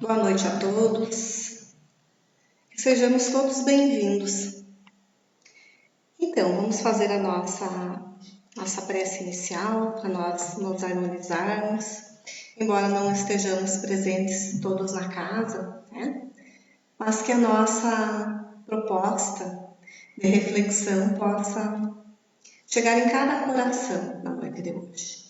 Boa noite a todos, que sejamos todos bem-vindos. Então, vamos fazer a nossa prece inicial para nós nos harmonizarmos, embora não estejamos presentes todos na casa, né? Mas que a nossa proposta de reflexão possa chegar em cada coração na noite de hoje.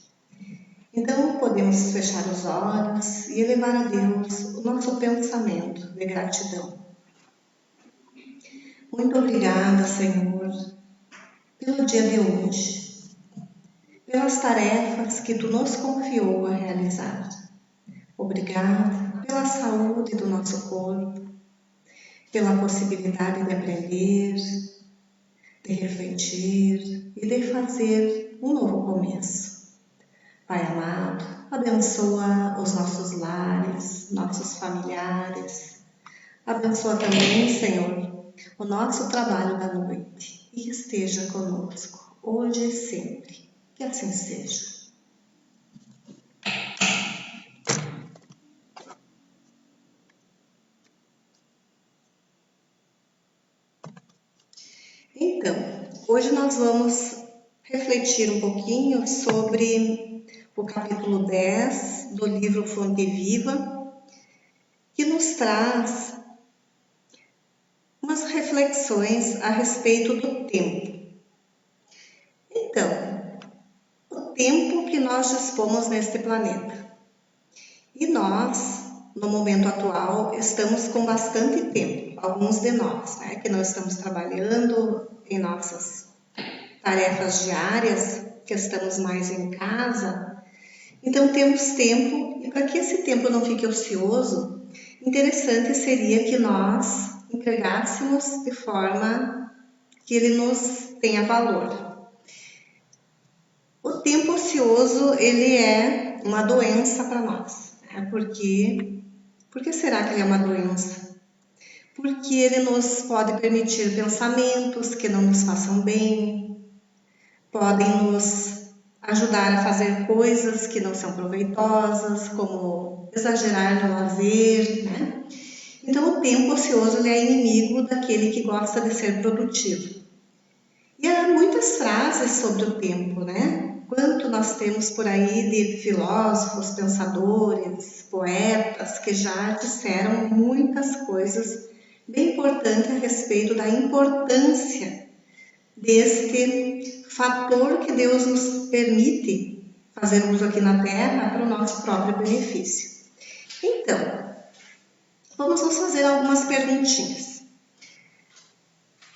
Então, podemos fechar os olhos e elevar a Deus o nosso pensamento de gratidão. Muito obrigada, Senhor, pelo dia de hoje, pelas tarefas que Tu nos confiou a realizar. Obrigada pela saúde do nosso corpo, pela possibilidade de aprender, de refletir e de fazer um novo começo. Pai amado, abençoa os nossos lares, nossos familiares. Abençoa também, Senhor, o nosso trabalho da noite e esteja conosco, hoje e sempre. Que assim seja. Então, hoje nós vamos refletir um pouquinho sobre o capítulo 10 do livro Fonte Viva, que nos traz umas reflexões a respeito do tempo. Então, o tempo que nós dispomos neste planeta. E nós, no momento atual, estamos com bastante tempo, alguns de nós, né, que não estamos trabalhando em nossas tarefas diárias, que estamos mais em casa. Então temos tempo, e para que esse tempo não fique ocioso, interessante seria que nós empregássemos de forma que ele nos tenha valor. O tempo ocioso, ele é uma doença para nós. Né? Por que será que ele é uma doença? Porque ele nos pode permitir pensamentos que não nos façam bem, podem nos ajudar a fazer coisas que não são proveitosas, como exagerar no lazer, né? Então, o tempo ocioso ele é inimigo daquele que gosta de ser produtivo. E há muitas frases sobre o tempo, né? Quanto nós temos por aí de filósofos, pensadores, poetas que já disseram muitas coisas bem importantes a respeito da importância deste fator que Deus nos permite fazer uso aqui na Terra para o nosso próprio benefício. Então, vamos nos fazer algumas perguntinhas.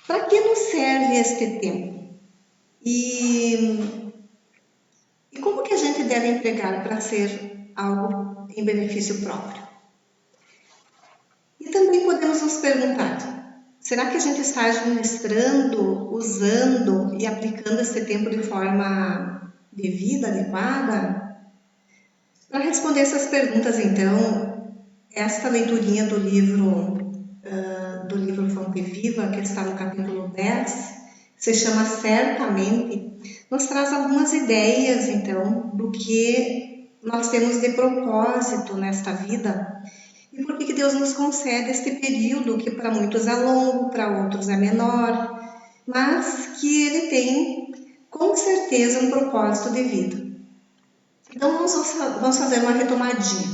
Para que nos serve este tempo? E como que a gente deve empregar para ser algo em benefício próprio? E também podemos nos perguntar, será que a gente está administrando, usando e aplicando esse tempo de forma devida, adequada? Para responder essas perguntas, então, esta leiturinha do livro Fonte Viva, que está no capítulo 10, se chama Certamente, nos traz algumas ideias, então, do que nós temos de propósito nesta vida e por que Deus nos concede este período que para muitos é longo, para outros é menor, mas que ele tem, com certeza, um propósito de vida. Então, vamos fazer uma retomadinha,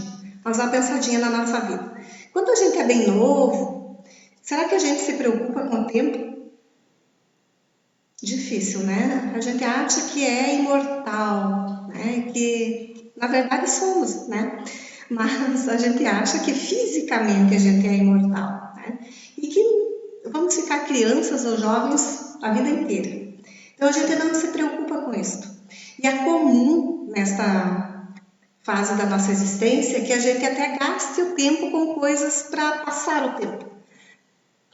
vamos dar uma pensadinha na nossa vida. Quando a gente é bem novo, será que a gente se preocupa com o tempo? Difícil, né? A gente acha que é imortal, né? Que na verdade somos, né? Mas a gente acha que fisicamente a gente é imortal, né? E que vamos ficar crianças ou jovens a vida inteira. Então a gente não se preocupa com isso. E é comum nesta fase da nossa existência que a gente até gaste o tempo com coisas para passar o tempo.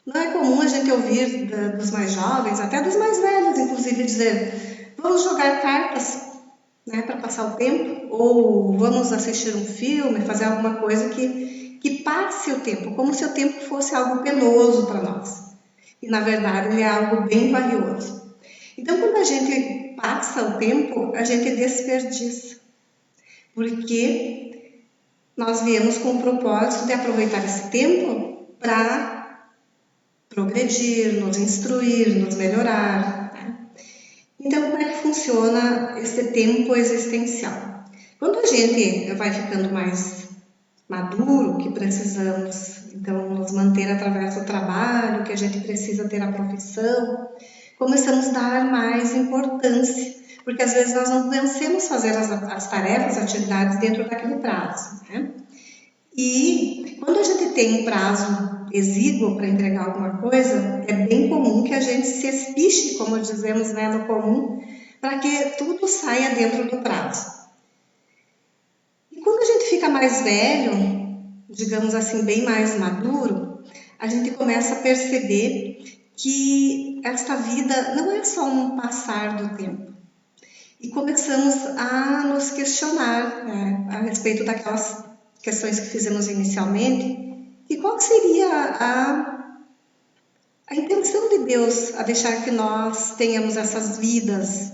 Não é comum a gente ouvir dos mais jovens, até dos mais velhos, inclusive, dizer vamos jogar cartas, né, para passar o tempo, ou vamos assistir um filme, fazer alguma coisa que passe o tempo, como se o tempo fosse algo penoso para nós. E, na verdade, ele é algo bem valioso. Então, quando a gente passa o tempo, a gente desperdiça. Porque nós viemos com o propósito de aproveitar esse tempo para progredir, nos instruir, nos melhorar, né? Então, como é que funciona esse tempo existencial? Quando a gente vai ficando mais maduro, que precisamos, então, nos manter através do trabalho, que a gente precisa ter a profissão, começamos a dar mais importância, porque às vezes nós não vencemos fazer as tarefas, as atividades dentro daquele prazo, né? E quando a gente tem um prazo exíguo para entregar alguma coisa, é bem comum que a gente se espiche, como dizemos, né, no comum, para que tudo saia dentro do prazo. E quando a gente fica mais velho, digamos assim, bem mais maduro, a gente começa a perceber que esta vida não é só um passar do tempo. E começamos a nos questionar, né, a respeito daquelas questões que fizemos inicialmente, e qual seria a intenção de Deus a deixar que nós tenhamos essas vidas?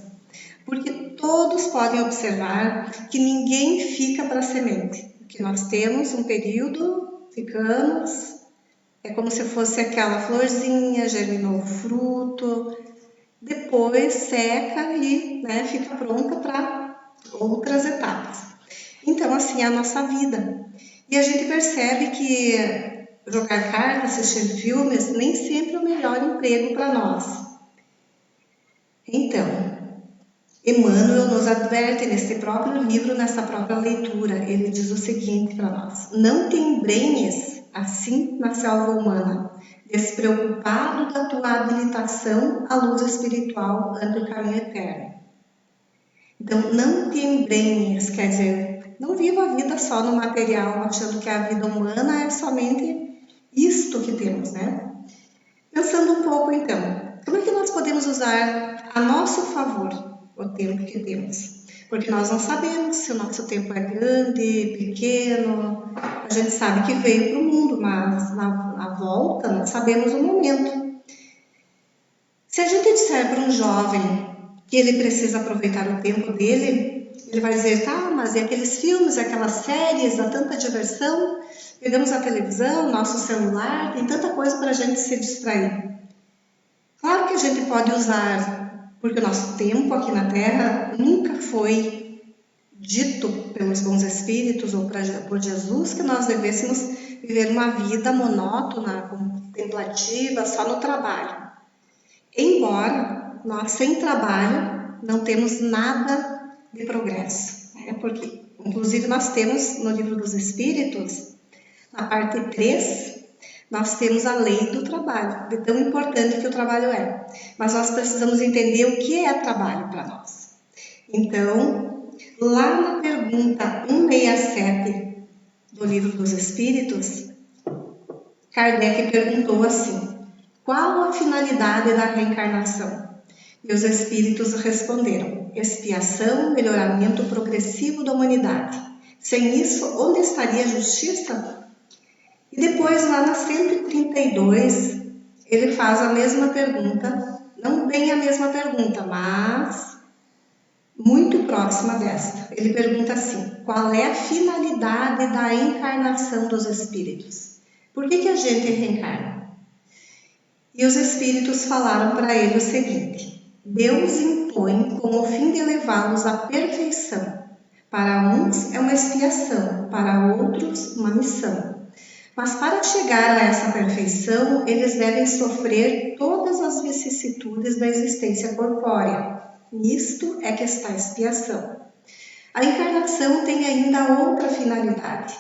Porque todos podem observar que ninguém fica para semente, que nós temos um período, ficamos, é como se fosse aquela florzinha, germinou o fruto, depois seca e, né, fica pronta para outras etapas. Então, assim é a nossa vida. E a gente percebe que jogar cartas, assistir filmes, nem sempre é o melhor emprego para nós. Então, Emmanuel nos adverte neste próprio livro, nessa própria leitura. Ele diz o seguinte para nós: não te embrenhes assim na selva humana, despreocupado da tua habilitação à luz espiritual ante o caminho eterno. Então, não te embrenhes, quer dizer, não viva a vida só no material, achando que a vida humana é somente isto que temos, né? Pensando um pouco, então, como é que nós podemos usar a nosso favor o tempo que temos? Porque nós não sabemos se o nosso tempo é grande, pequeno. A gente sabe que veio para o mundo, mas na volta não sabemos o momento. Se a gente disser para um jovem que ele precisa aproveitar o tempo dele, ele vai dizer, tá, mas e aqueles filmes, aquelas séries, dá tanta diversão, pegamos a televisão, nosso celular, tem tanta coisa para a gente se distrair. Claro que a gente pode usar, porque o nosso tempo aqui na Terra nunca foi dito pelos bons espíritos ou por Jesus que nós devêssemos viver uma vida monótona, contemplativa, só no trabalho. Embora nós, sem trabalho, não temos nada de progresso, né? Porque, inclusive, nós temos no Livro dos Espíritos, na parte 3, nós temos a lei do trabalho, de tão importante que o trabalho é. Mas nós precisamos entender o que é trabalho para nós. Então, lá na pergunta 167 do Livro dos Espíritos, Kardec perguntou assim: qual a finalidade da reencarnação? E os espíritos responderam: expiação, melhoramento progressivo da humanidade. Sem isso, onde estaria a justiça? E depois, lá na 132, ele faz a mesma pergunta, não bem a mesma pergunta, mas muito próxima desta. Ele pergunta assim: qual é a finalidade da encarnação dos espíritos? Por que a gente reencarna? E os espíritos falaram para ele o seguinte: Deus impõe com o fim de levá-los à perfeição. Para uns é uma expiação, para outros uma missão. Mas para chegar a essa perfeição, eles devem sofrer todas as vicissitudes da existência corpórea. Nisto é que está a expiação. A encarnação tem ainda outra finalidade,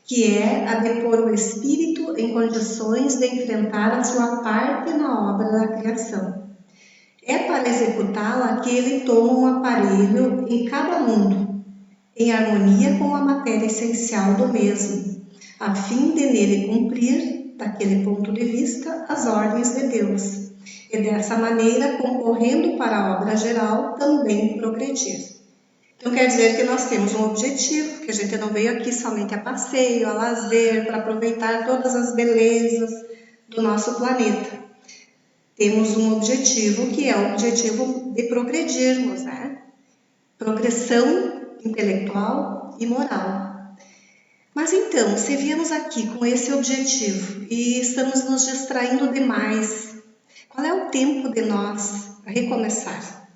que é a de pôr o espírito em condições de enfrentar a sua parte na obra da criação. É para executá-la que ele toma um aparelho em cada mundo, em harmonia com a matéria essencial do mesmo, a fim de nele cumprir, daquele ponto de vista, as ordens de Deus, e dessa maneira, concorrendo para a obra geral, também progredir. Então quer dizer que nós temos um objetivo, que a gente não veio aqui somente a passeio, a lazer, para aproveitar todas as belezas do nosso planeta. Temos um objetivo que é o objetivo de progredirmos, né? Progressão intelectual e moral. Mas então, se viemos aqui com esse objetivo e estamos nos distraindo demais, qual é o tempo de nós recomeçar?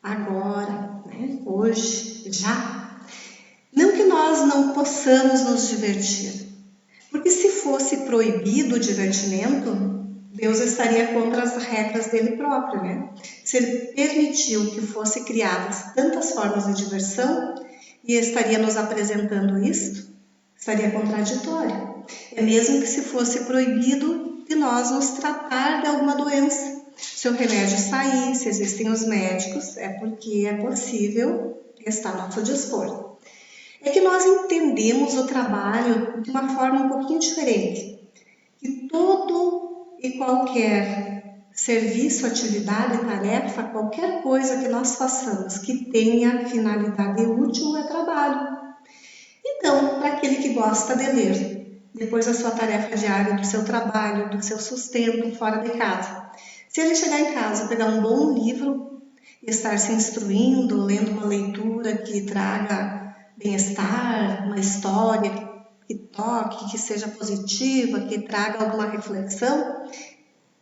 Agora, né? Hoje, já. Não que nós não possamos nos divertir, porque se fosse proibido o divertimento, Deus estaria contra as regras dele próprio, né? Se ele permitiu que fossem criadas tantas formas de diversão e estaria nos apresentando isto, estaria contraditório. É mesmo que se fosse proibido de nós nos tratar de alguma doença. Se o remédio sair, se existem os médicos, é porque é possível, está a nosso dispor. É que nós entendemos o trabalho de uma forma um pouquinho diferente. Que todo e qualquer serviço, atividade, tarefa, qualquer coisa que nós façamos que tenha finalidade útil é trabalho. Então, para aquele que gosta de ler, depois da sua tarefa diária, do seu trabalho, do seu sustento fora de casa, se ele chegar em casa, pegar um bom livro e estar se instruindo, lendo uma leitura que traga bem-estar, uma história que toque, que seja positiva, que traga alguma reflexão,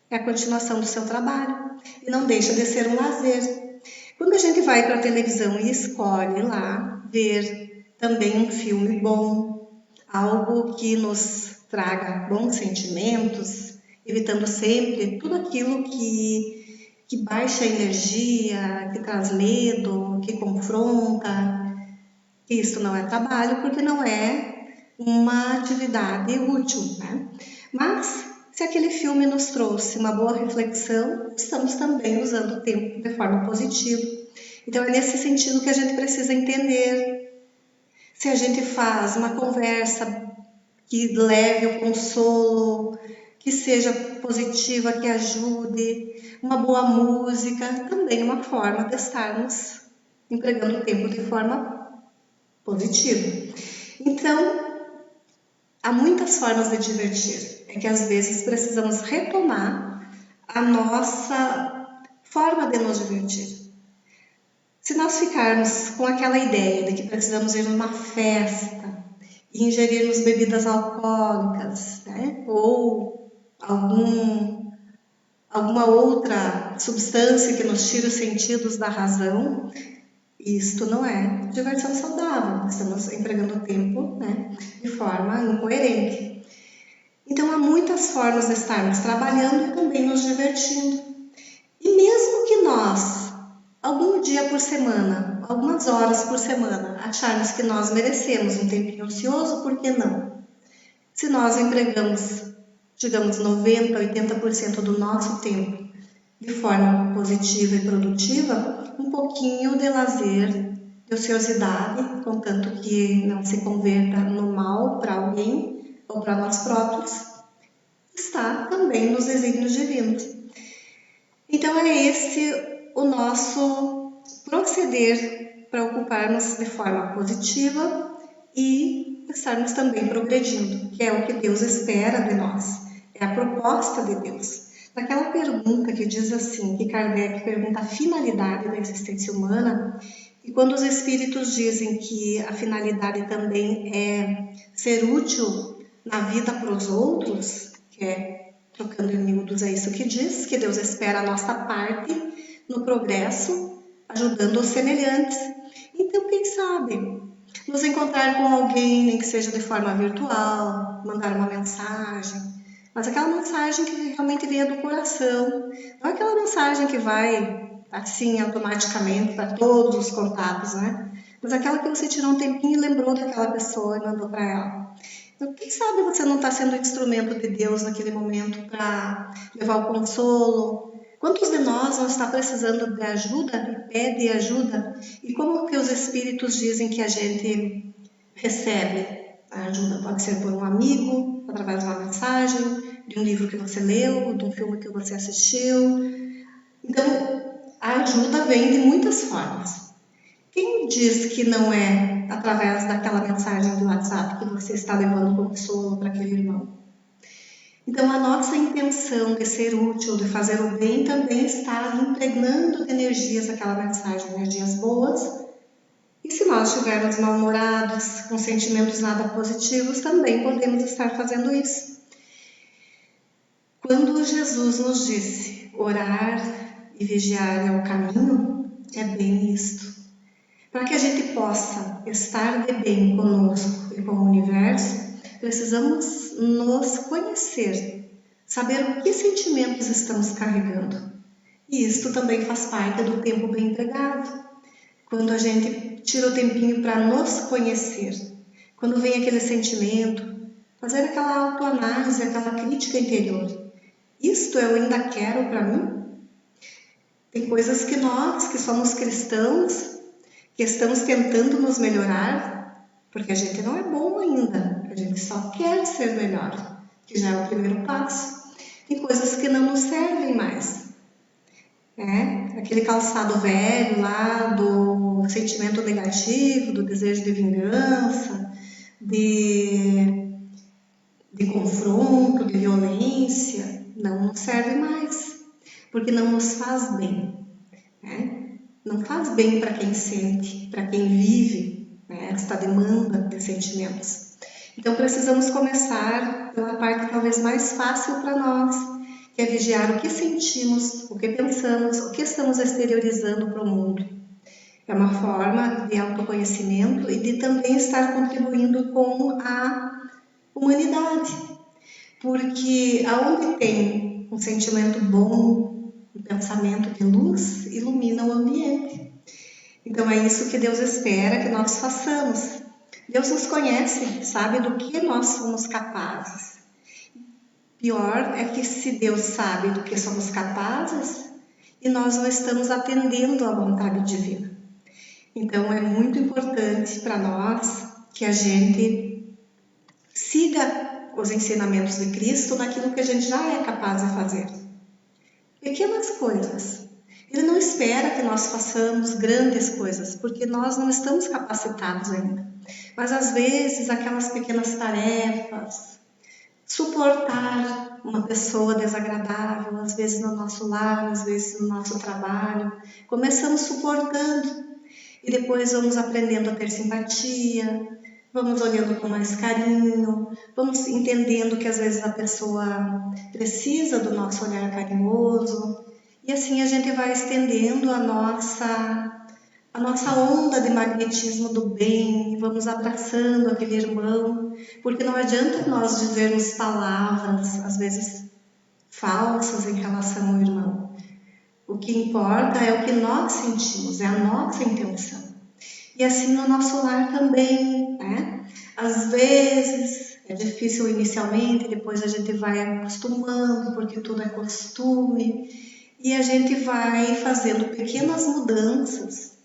é a continuação do seu trabalho e não deixa de ser um lazer. Quando a gente vai para a televisão e escolhe lá ver também um filme bom, algo que nos traga bons sentimentos, evitando sempre tudo aquilo que baixa a energia, que traz medo, que confronta. Isso não é trabalho porque não é uma atividade útil, né? Mas se aquele filme nos trouxe uma boa reflexão, estamos também usando o tempo de forma positiva. Então é nesse sentido que a gente precisa entender. Se a gente faz uma conversa que leve o consolo, que seja positiva, que ajude, uma boa música, também uma forma de estarmos empregando o tempo de forma positiva. Então, há muitas formas de divertir. É que às vezes precisamos retomar a nossa forma de nos divertir. Se nós ficarmos com aquela ideia de que precisamos ir numa festa e ingerirmos bebidas alcoólicas, né? Ou alguma outra substância que nos tire os sentidos da razão, isto não é diversão saudável. Estamos empregando o tempo, né, de forma incoerente. Então há muitas formas de estarmos trabalhando e também nos divertindo. E mesmo que nós, algum dia por semana, algumas horas por semana, acharmos que nós merecemos um tempinho ocioso, por que não? Se nós empregamos, digamos, 90%, 80% do nosso tempo de forma positiva e produtiva, um pouquinho de lazer, de ociosidade, contanto que não se converta no mal para alguém ou para nós próprios, está também nos desígnios divinos. Então é esse o nosso proceder para ocuparmos de forma positiva e estarmos também progredindo, que é o que Deus espera de nós, é a proposta de Deus. Naquela pergunta que diz assim, que Kardec pergunta a finalidade da existência humana, e quando os espíritos dizem que a finalidade também é ser útil na vida para os outros, que é, trocando em miúdos, é isso que diz, que Deus espera a nossa parte no progresso, ajudando os semelhantes. Então, quem sabe, nos encontrar com alguém, nem que seja de forma virtual, mandar uma mensagem, mas aquela mensagem que realmente venha do coração, não aquela mensagem que vai assim automaticamente para todos os contatos, né? Mas aquela que você tirou um tempinho e lembrou daquela pessoa e mandou para ela. Então, quem sabe você não está sendo instrumento de Deus naquele momento para levar o consolo? Quantos de nós não está precisando de ajuda e pede ajuda? E como que os espíritos dizem que a gente recebe a ajuda? Pode ser por um amigo, através de uma mensagem, de um livro que você leu, de um filme que você assistiu. Então, a ajuda vem de muitas formas. Quem diz que não é através daquela mensagem do WhatsApp que você está levando consolo para aquele irmão? Então, a nossa intenção de ser útil, de fazer o bem, também está impregnando de energias aquela mensagem, energias boas, E se nós estivermos mal-humorados, com sentimentos nada positivos, também podemos estar fazendo isso. Quando Jesus nos disse orar e vigiar é o caminho, é bem isto. Para que a gente possa estar de bem conosco e com o universo, precisamos nos conhecer, saber o que sentimentos estamos carregando. E isto também faz parte do tempo bem empregado. Quando a gente tira o tempinho para nos conhecer, quando vem aquele sentimento, fazer aquela autoanálise, aquela crítica interior. Isto eu ainda quero para mim? Tem coisas que nós, que somos cristãos, que estamos tentando nos melhorar, porque a gente não é bom ainda, a gente só quer ser melhor, que já é o primeiro passo. Tem coisas que não nos servem mais. Aquele calçado velho lá do sentimento negativo, do desejo de vingança, de confronto, de violência, não nos serve mais, porque não nos faz bem. Não faz bem para quem sente, para quem vive esta demanda de sentimentos. Então precisamos começar pela parte talvez mais fácil para nós, que é vigiar o que sentimos, o que pensamos, o que estamos exteriorizando para o mundo. É uma forma de autoconhecimento e de também estar contribuindo com a humanidade. Porque aonde tem um sentimento bom, um pensamento de luz, ilumina o ambiente. Então é isso que Deus espera que nós façamos. Deus nos conhece, sabe do que nós somos capazes. Pior é que se Deus sabe do que somos capazes e nós não estamos atendendo à vontade divina. Então é muito importante para nós que a gente siga os ensinamentos de Cristo naquilo que a gente já é capaz de fazer. Pequenas coisas. Ele não espera que nós façamos grandes coisas, porque nós não estamos capacitados ainda. Mas às vezes aquelas pequenas tarefas, suportar uma pessoa desagradável, às vezes no nosso lar, às vezes no nosso trabalho, começamos suportando e depois vamos aprendendo a ter simpatia, vamos olhando com mais carinho, vamos entendendo que às vezes a pessoa precisa do nosso olhar carinhoso e assim a gente vai estendendo a nossa onda de magnetismo do bem, vamos abraçando aquele irmão, porque não adianta nós dizermos palavras, às vezes falsas em relação ao irmão. O que importa é o que nós sentimos, é a nossa intenção. E assim no nosso lar também, Às vezes é difícil inicialmente, depois a gente vai acostumando, porque tudo é costume, e a gente vai fazendo pequenas mudanças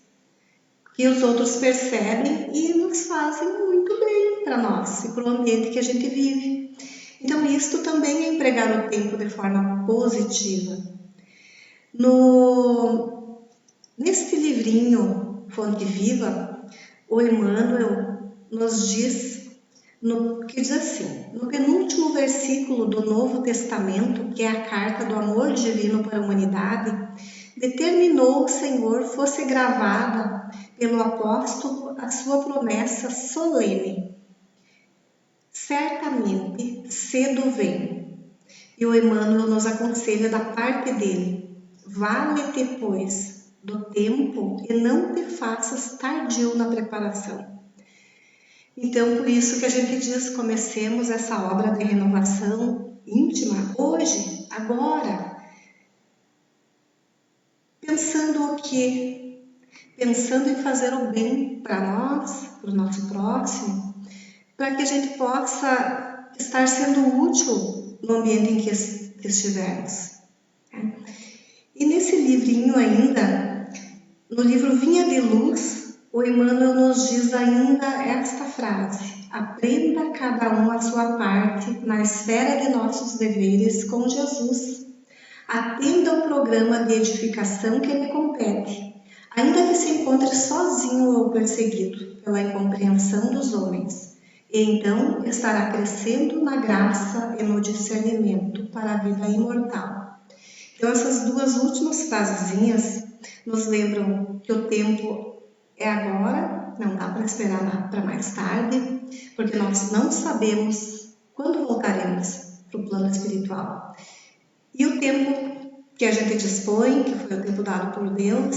que os outros percebem e nos fazem muito bem para nós e para o ambiente que a gente vive. Então, isto também é empregar o tempo de forma positiva. Neste livrinho, Fonte Viva, o Emmanuel nos diz, que diz assim, no penúltimo versículo do Novo Testamento, que é a carta do amor divino para a humanidade, determinou o Senhor fosse gravada pelo apóstolo a sua promessa solene. Certamente, cedo vem. E o Emmanuel nos aconselha da parte dele, vale-te, pois, do tempo e não te faças tardio na preparação. Então, por isso que a gente diz, comecemos essa obra de renovação íntima hoje, agora. Pensando o quê? Pensando em fazer o bem para nós, para o nosso próximo, para que a gente possa estar sendo útil no ambiente em que estivermos. E nesse livrinho ainda, no livro Vinha de Luz, o Emmanuel nos diz ainda esta frase: aprenda cada um a sua parte na esfera de nossos deveres com Jesus. Atenda ao programa de edificação que lhe compete, ainda que se encontre sozinho ou perseguido pela incompreensão dos homens, e então estará crescendo na graça e no discernimento para a vida imortal. Então essas duas últimas frasezinhas nos lembram que o tempo é agora não dá para esperar para mais tarde, porque nós não sabemos quando voltaremos para o plano espiritual. E o tempo que a gente dispõe, que foi o tempo dado por Deus,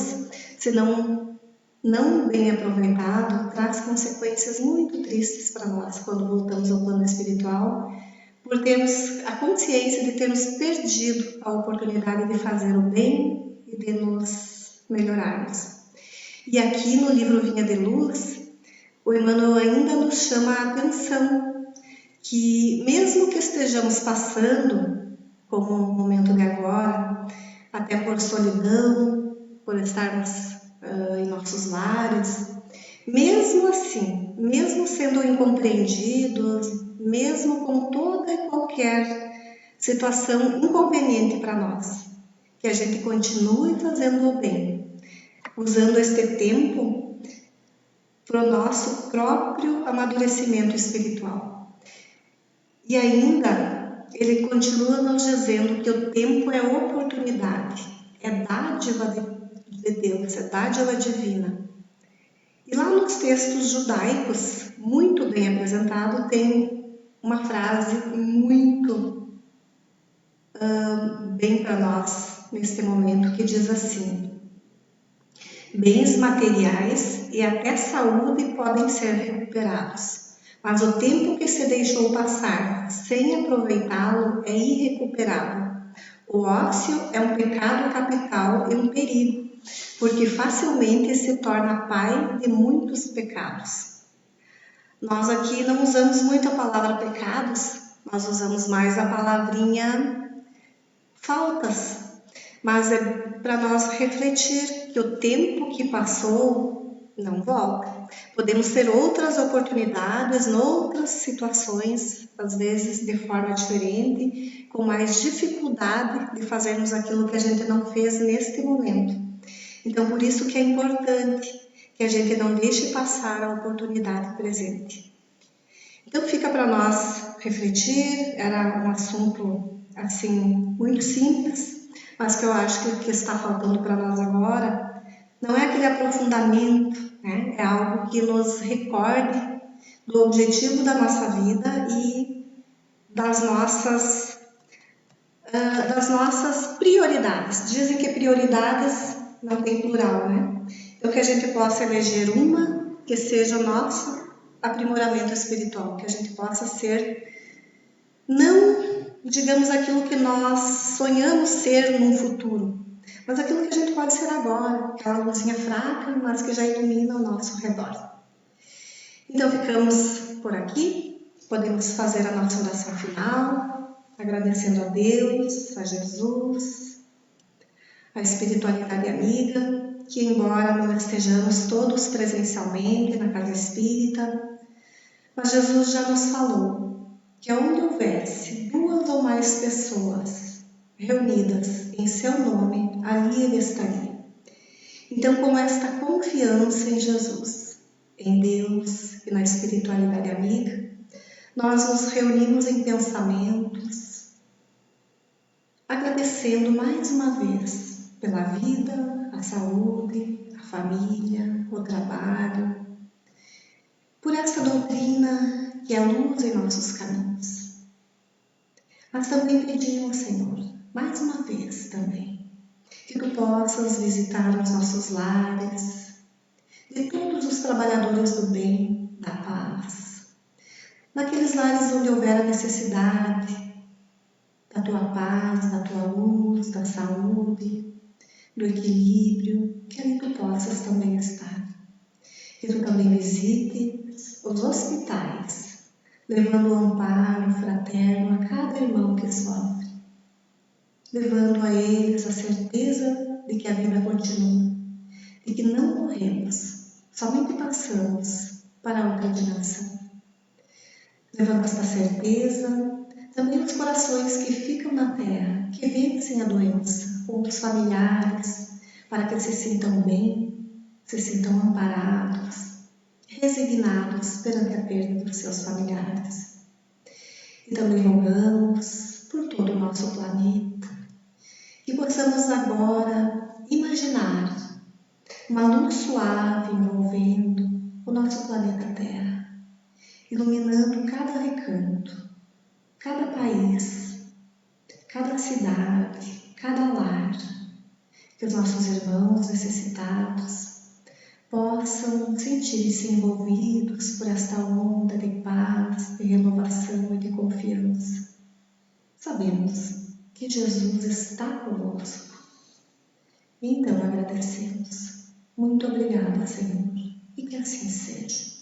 se não bem aproveitado, traz consequências muito tristes para nós quando voltamos ao plano espiritual, por termos a consciência de termos perdido a oportunidade de fazer o bem e de nos melhorarmos. E aqui no livro Vinha de Luz, o Emmanuel ainda nos chama a atenção que mesmo que estejamos passando, como o momento de agora, até por solidão, por estarmos em nossos lares, mesmo assim, mesmo sendo incompreendidos, mesmo com toda e qualquer situação inconveniente para nós, que a gente continue fazendo o bem, usando este tempo para o nosso próprio amadurecimento espiritual. E ainda, ele continua nos dizendo que o tempo é oportunidade, é dádiva de Deus, é dádiva divina. E lá nos textos judaicos, muito bem apresentado, tem uma frase muito bem para nós neste momento, que diz assim: bens materiais e até saúde podem ser recuperados, mas o tempo que se deixou passar sem aproveitá-lo é irrecuperável. O ócio é um pecado capital e um perigo, porque facilmente se torna pai de muitos pecados. Nós aqui não usamos muito a palavra pecados, nós usamos mais a palavrinha faltas, mas é para nós refletir que o tempo que passou não volta. Podemos ter outras oportunidades, outras situações, às vezes de forma diferente, com mais dificuldade de fazermos aquilo que a gente não fez neste momento. Então, por isso que é importante que a gente não deixe passar a oportunidade presente. Então, fica para nós refletir. Era um assunto, assim, muito simples, mas que eu acho que o que está faltando para nós agora não é aquele aprofundamento, né? É algo que nos recorde do objetivo da nossa vida e das nossas prioridades. Dizem que prioridades não tem plural, né? Então, que a gente possa eleger uma que seja o nosso aprimoramento espiritual, que a gente possa ser, não, digamos, aquilo que nós sonhamos ser num futuro, mas aquilo que a gente pode ser agora, aquela luzinha fraca, mas que já ilumina ao nosso redor. Então, ficamos por aqui, podemos fazer a nossa oração final, agradecendo a Deus, a Jesus, a espiritualidade amiga, que embora não estejamos todos presencialmente na casa espírita, mas Jesus já nos falou que onde houvesse 2 ou mais pessoas reunidas em seu nome, ali Ele estaria. Então, com esta confiança em Jesus, em Deus e na espiritualidade amiga, nós nos reunimos em pensamentos, agradecendo mais uma vez pela vida, a saúde, a família, o trabalho, por essa doutrina que é luz em nossos caminhos. Mas também pedimos, Senhor, mais uma vez também, que Tu possas visitar os nossos lares, de todos os trabalhadores do bem, da paz, naqueles lares onde houver a necessidade da Tua paz, da Tua luz, da saúde, do equilíbrio, que ali Tu possas também estar. Que Tu também visites os hospitais, levando o amparo fraterno a cada irmão que sofre, levando a eles a certeza de que a vida continua, de que não morremos, somente passamos para a outra dimensão. Levando esta certeza também os corações que ficam na terra, que vencem a doença, ou os familiares, para que se sintam bem, se sintam amparados, resignados perante a perda dos seus familiares. E também rogamos por todo o nosso planeta, que possamos agora imaginar uma luz suave envolvendo o nosso planeta Terra, iluminando cada recanto, cada país, cada cidade, cada lar, que os nossos irmãos necessitados possam sentir-se envolvidos por esta onda de paz, de renovação e de confiança. Sabemos que Jesus está conosco. Então agradecemos. Muito obrigada, Senhor, e que assim seja.